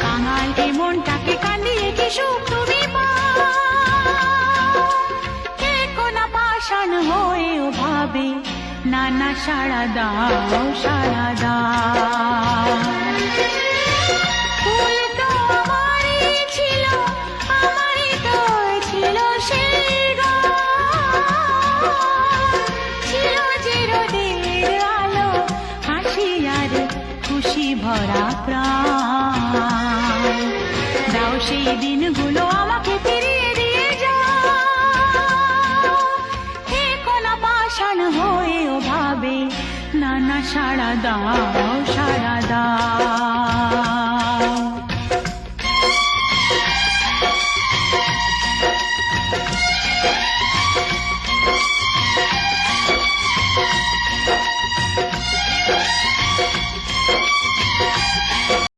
কাঙাল এ মনটাকে কান্দিয়ে কি সুখ তুমি পাও? কে কোনা পাষাণ হয়েও ভাবে না না সাড়া দাও সাড়া দাও। ফুল তো আমারই ছিল, আমারই তো ছিল সেই গান। ছিল চিরদিনের আলো, হাসি আর খুশি ভরা প্রাণ। দাও সেই দিন